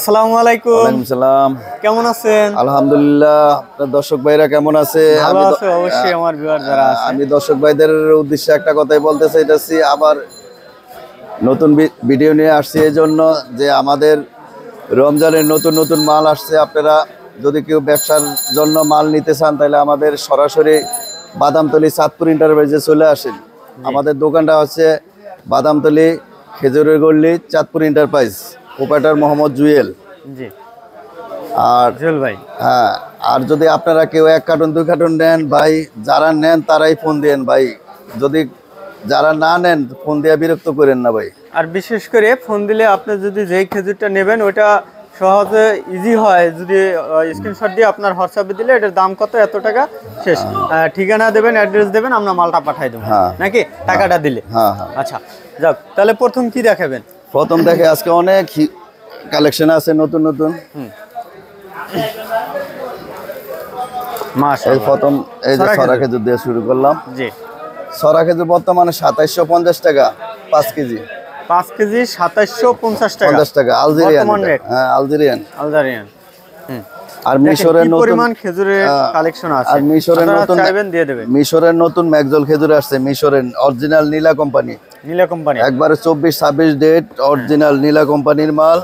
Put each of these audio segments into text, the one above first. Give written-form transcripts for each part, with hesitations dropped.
আসসালামু আলাইকুম। ওয়ালাইকুম সালাম। কেমন আছেন? আলহামদুলিল্লাহ। আপনার দর্শক ভাইরা কেমন আছে? ভালো আছে অবশ্যই। আমার ভিউয়ার যারা আছে, আমি দর্শক ভাইদের উদ্দেশ্যে একটা কথাই বলতে চাইতেছি। আবার নতুন ভিডিও নিয়ে আসছি এই জন্য যে আমাদের রমজানের নতুন নতুন মাল আসছে। আপনারা যদি কেউ ব্যবসার জন্য মাল নিতে চান তাহলে আমাদের সরাসরি বাদামতলী চাঁদপুর এন্টারপ্রাইজে চলে আসেন। আমাদের দোকানটা হচ্ছে বাদামতলী খেজুরের গল্লি চাঁদপুর এন্টারপ্রাইজ, প্রোপাইটার মোহাম্মদ জুয়েল। জি আর জুয়েল ভাই, হ্যাঁ, আর যদি আপনারা কেউ 1 কার্টন 2 কার্টন নেন ভাই, যারা নেন তারাই ফোন দেন ভাই। যদি যারা না নেন ফোন দিয়ে বিরক্ত করেন না ভাই। আর বিশেষ করে ফোন দিলে আপনি যদি যেই খেজুরটা নেবেন ওইটা সহজে ইজি হয়। যদি স্ক্রিনশট দিয়ে আপনার হোয়াটসঅ্যাপে দিলে এটার দাম কত, এত টাকা, শেষ। ঠিকানা দেবেন, অ্যাড্রেস দেবেন, আমরা মালটা পাঠাই দেবো নাকি টাকাটা দিলে। হ্যাঁ। আচ্ছা যাক, তাহলে প্রথম কি দেখাবেন? প্রথম দেখে আজকে অনেক কালেকশন আছে নতুন নতুন। এই প্রথম এই যে সরা খেজুর দিয়ে শুরু করলাম। জি, সরা খেজুর বর্তমানে 2750 টাকা 5 কেজি। 5 কেজি 2750 টাকা। 50 টাকা আলজেরিয়ান। হ্যাঁ, আলজেরিয়ান। আর মিশরের নতুন পরিমাণ খেজুরের কালেকশন আছে। আর মিশরের নতুন চাইবেন দিয়ে দেবে। মিশরের নতুন ম্যাকজল খেজুর আসছে, মিশরের অরিজিনাল নীলা কোম্পানি। নীলা কোম্পানি একবারে 24-26 ডেট, অরিজিনাল নীলা কোম্পানির মাল।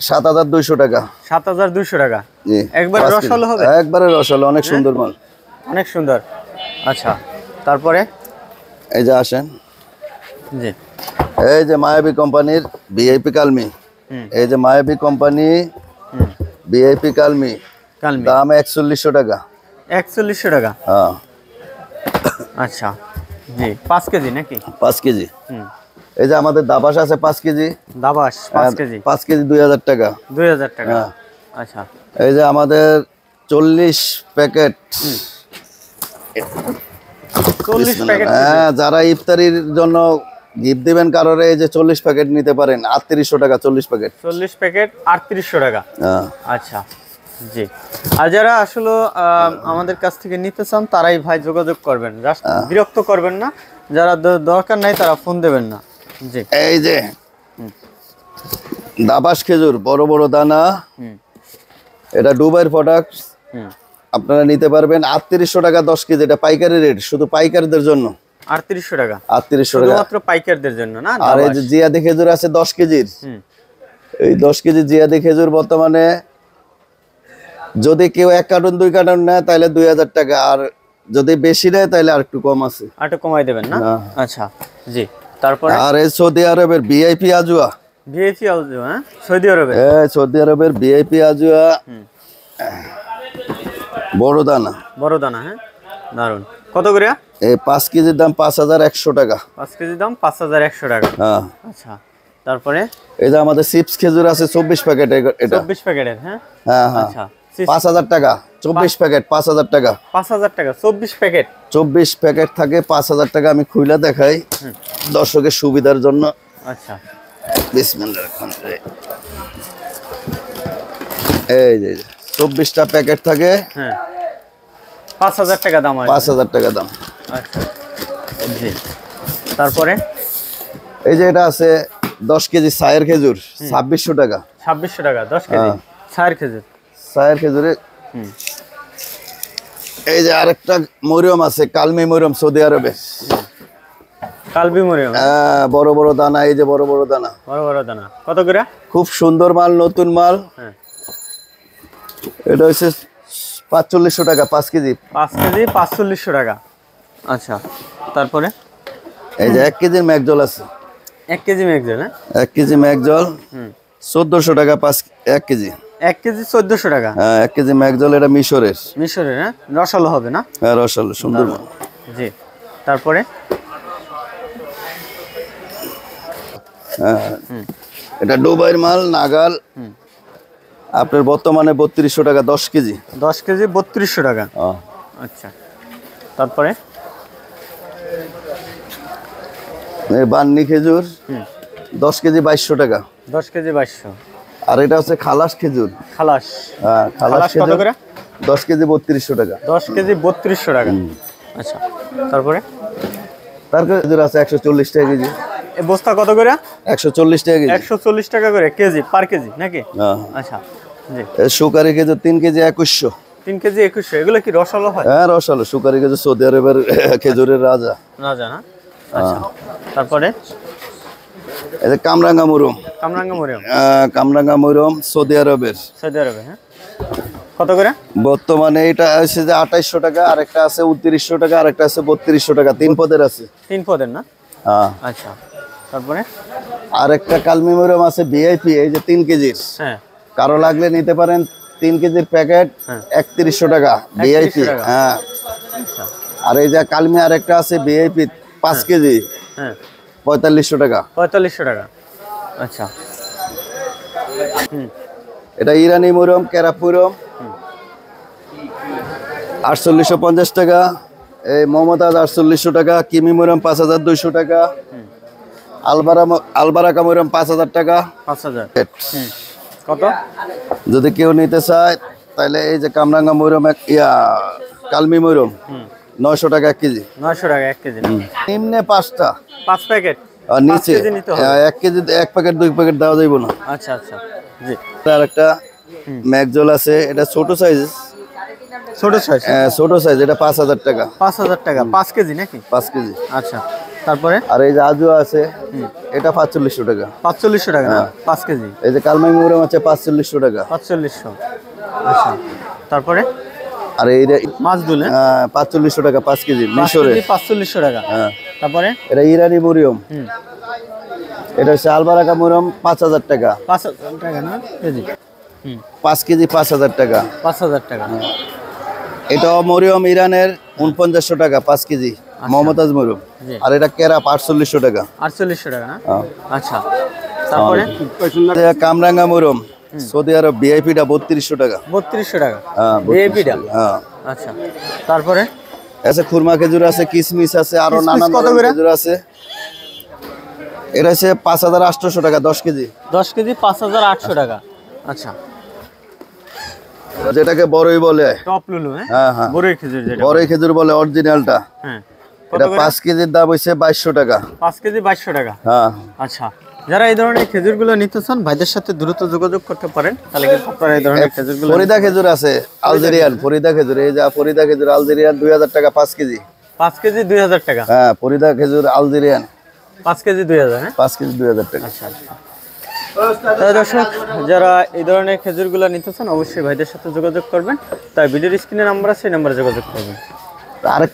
7200 টাকা। 7200 টাকা। জি, একবারে রসালো হবে। একবারে রসালো, অনেক সুন্দর মাল, অনেক সুন্দর। আচ্ছা, তারপরে এই যে আসেন। জি, এই যে মায়াবী কোম্পানির ভিআইপি কালমি। এই যে মায়াবী কোম্পানি ভিআইপি কালমি, দাম 4100 টাকা। 4100 টাকা। হ্যাঁ। আচ্ছা জি, 5 কেজি নাকি? 5 কেজি। এই যে আমাদের দাবাস আছে 5 কেজি। দাবাস 5 কেজি। 5 কেজি 2000 টাকা। 2000 টাকা। আচ্ছা, এই যে আমাদের 40 প্যাকেট। 40 প্যাকেট। হ্যাঁ, যারা ইফতারির জন্য গিফট দিবেন কারোরে, এই যে 40 প্যাকেট নিতে পারেন 3800 টাকা। 40 প্যাকেট 40 প্যাকেট 3800 টাকা। হ্যাঁ। আচ্ছা জি, আর যারা আসলে আমাদের কাছ থেকে নিতে চান তারাই ভাই যোগাযোগ করবেন, বিরক্ত করবেন না। যারা দরকার নাই তারা ফোন দেবেন না। জি, এই যে দাবাস খেজুর, বড় বড় দানা। এটা দুবাইয়ের প্রোডাক্ট। আপনারা নিতে পারবেন 3800 টাকা 10 কেজি। এটা পাইকারি রেট, শুধু পাইকারদের জন্য 3800 টাকা। 3800 টাকা মাত্র পাইকারদের জন্য না। আর এই যে জিয়াদি খেজুর আছে 10 কেজির। এই 10 কেজি জিয়াদি খেজুর বর্তমানে যদি কেউ 1 কার্টন 2 কার্টন নেয় তাহলে 2000 টাকা, আর যদি বেশি নেয় তাহলে আর একটু কম আছে, আর একটু কমাই দেবেন না। আচ্ছা জি, তারপরে আর এই সৌদি আরবের ভিআইপি আজুয়া। ভিআইপি আজুয়া, হ্যাঁ, সৌদি আরবে। এই সৌদি আরবের ভিআইপি আজুয়া, বড় দানা। বড় দানা, হ্যাঁ, দারুন। কত করে? এই 5 কেজির দাম 5100 টাকা। 5 কেজির দাম 5100 টাকা। হ্যাঁ। আচ্ছা, তারপরে এই যে আমাদের চিপস খেজুর আছে 24 প্যাকেট। এটা 24 প্যাকেটের। হ্যাঁ হ্যাঁ হ্যাঁ। আচ্ছা, 5000 টাকা 24 প্যাকেট। 5000 টাকা। 5000 টাকা 24 প্যাকেট। 24 প্যাকেট থাকে 5000 টাকা। আমি খুইলা দেখাই দর্শকের সুবিধার জন্য। আচ্ছা, বিসমিল্লাহ। এই যে 24টা প্যাকেট থাকে। হ্যাঁ, 5000 টাকা দাম। 5000 টাকা দাম। আচ্ছা জি, তারপরে এই যে এটা আছে 10 কেজি সায়ের খেজুর 2600 টাকা। 2600 টাকা 10 কেজি সায়ের খেজুর। সায়ের খেজুরে এই যে আরেকটা মরিয়ম আছে, কালমি মরিয়ম, সৌদি আরবে। কালবি মরিয়ম, হ্যাঁ, বড় বড় দানা। এই যে বড় বড় দানা, বড় বড় দানা। কত করে? খুব সুন্দর মাল, নতুন মাল। হ্যাঁ, এটা হচ্ছে 4500 টাকা 5 কেজি। 5 কেজি 4500 টাকা। আচ্ছা, তারপরে এই যে 1 কেজির ম্যাকজল আছে। 1 কেজি ম্যাকজল। হ্যাঁ, 1 কেজি ম্যাকজল 1400 টাকা 1 কেজি। 1 কেজি 1400 টাকা। হ্যাঁ, 1 কেজি ম্যাকজল। এটা মিশরের। মিশরের, হ্যাঁ, রসালো হবে না? হ্যাঁ, রসালো, সুন্দর মাল। জি, তারপরে হ্যাঁ, এটা দুবাইয়ের মাল, নাগাল। আপনার বর্তমানে 3200 টাকা 10 কেজি। 10 কেজি 3200 টাকা। আচ্ছা, তারপরে এই বান্নি খেজুর 10 কেজি 2200 টাকা। 10 কেজি 2200। আর এটা হচ্ছে খালাস খেজুর। খালাস, হ্যাঁ, খালাস কত করে? 10 কেজি 3200 টাকা। 10 কেজি 3200 টাকা। আচ্ছা, তারপরে তার খেজুর আছে 140 টাকা কেজি। এই বস্তা কত করে? 140 টাকা কেজি। 140 টাকা করে কেজি, পার কেজি নাকি? হ্যাঁ। আচ্ছা জি। সুকারি খেজুর 3 কেজি 2100। 3 কেজি 2100। এগুলো কি রসালো হয়? হ্যাঁ রসালো। সুকারি খেজুর সৌদি আরবের খেজুরের রাজা। রাজা না? আচ্ছা তারপরে এই যে কামরাঙ্গা মরুম। কামরাঙ্গা মরিয়ম, কামরাঙ্গা মরুম সৌদি আরবের। সৌদি আরবে। হ্যাঁ কত করে? বর্তমানে এটা আছে যে 2800 টাকা, আরেকটা আছে 2900 টাকা, আরেকটা আছে 3200 টাকা। 3 পদের আছে। 3 পদের না? হ্যাঁ। আচ্ছা তারপরে আরেকটা কালমি মরুম আছে ভিআইপি, এই যে 3 কেজির। হ্যাঁ কারো লাগলে নিতে পারেন। 3 কেজির প্যাকেট হ্যাঁ। 3100 টাকা ভিআইপি। 3100 টাকা। হ্যাঁ। আচ্ছা আর এই যে কালমি আরেকটা আছে ভিআইপি 5 কেজি হ্যাঁ 4500 টাকা। 4500 টাকা। আচ্ছা এটা ইরানি মরুম, ক্যারাপ মরুম 4850 টাকা। এই মমতাজ 4800 টাকা। কিমি মরুম 5200 টাকা। আলবারাকা মরুম 5000 টাকা। 5000। কত? যদি কেউ নিতে চায় তাহলে এই যে কামরাঙ্গা মরুম কালমি মরুম 900 টাকা 1 কেজি। 900 টাকা 1 কেজি। নিম্নে 5টা, 5 প্যাকেট আর নিচে 5 কেজি নিতে হবে। 1 কেজি 1 প্যাকেট 2 প্যাকেট দেওয়া যাইব না। আচ্ছা আচ্ছা জি। আর একটা ম্যাকজল আছে, এটা ছোট সাইজ। ছোট সাইজ। ছোট সাইজ, এটা 5000 টাকা। 5000 টাকা 5 কেজি নাকি? 5 কেজি। আচ্ছা তারপরে আর এই যে আজু আছে, এটা 4500 টাকা। 4500 টাকা না? 5 কেজি। এই যে কালমাই মরুম আছে 4500 টাকা। 4500। আচ্ছা তারপরে আর এই যে মাছ দুলে 4500 টাকা 5 কেজি মিশরে। 4500 টাকা। হ্যাঁ। তারপরে এটা ইরানি মরিয়ম। এটা হচ্ছে আলবারাকা মরিয়ম 5000 টাকা। 5000 টাকা না কেজি? 5 কেজি 5000 টাকা। 5000 টাকা। এটা মরিয়ম ইরানের 4900 টাকা 5 কেজি মমতাজ মরিয়ম। জি। আর এটা কেরাপ 4800 টাকা। 4800 টাকা না? হ্যাঁ। আচ্ছা তারপরে এটা কামরাঙ্গা মরিয়ম সৌদি আরব ভিআইপিটা 3200 টাকা। 3200 টাকা হ্যাঁ ভিআইপিটা। হ্যাঁ। আচ্ছা তারপরে আছে খুরমা খেজুর আছে, কিসমিস আছে, আরো কিসমিস নানান কত ধরনের করে? খেজুর আছে। এটা হচ্ছে 5800 টাকা 10 কেজি। 10 কেজি 5800 টাকা। আচ্ছা যেটাকে বড়ই বলে। টপ লুলু। হ্যাঁ হ্যাঁ হ্যাঁ, বড়ই খেজুর যেটা। বড়ই খেজুর বলে অরিজিনালটা। হ্যাঁ কত এটা করে? 5 কেজির দাম হইছে 2200 টাকা। 5 কেজি 2200 টাকা। হ্যাঁ। আচ্ছা যারা এই ধরনের খেজুরগুলো নিতে চান ভাইদের সাথে দ্রুত যোগাযোগ করতে পারেন, তাহলে কিন্তু আপনারা এই ধরনের খেজুরগুলো ফরিদা খেজুর আছে আলজেরিয়ান, ফরিদা খেজুর। এই যা ফরিদা খেজুর আলজেরিয়ান 2000 টাকা 5 কেজি। 5 কেজি 2000 টাকা। হ্যাঁ ফরিদা খেজুর আলজেরিয়ান 5 কেজি 2000। হ্যাঁ 5 কেজি 2000 টাকা। আচ্ছা আচ্ছা। তাই দর্শক যারা এই ধরনের খেজুরগুলো নিতে চান অবশ্যই ভাইদের সাথে যোগাযোগ করবেন। তাই ভিডিওর স্ক্রিনে নাম্বার আছে, এই নাম্বারে যোগাযোগ করবেন। আরেক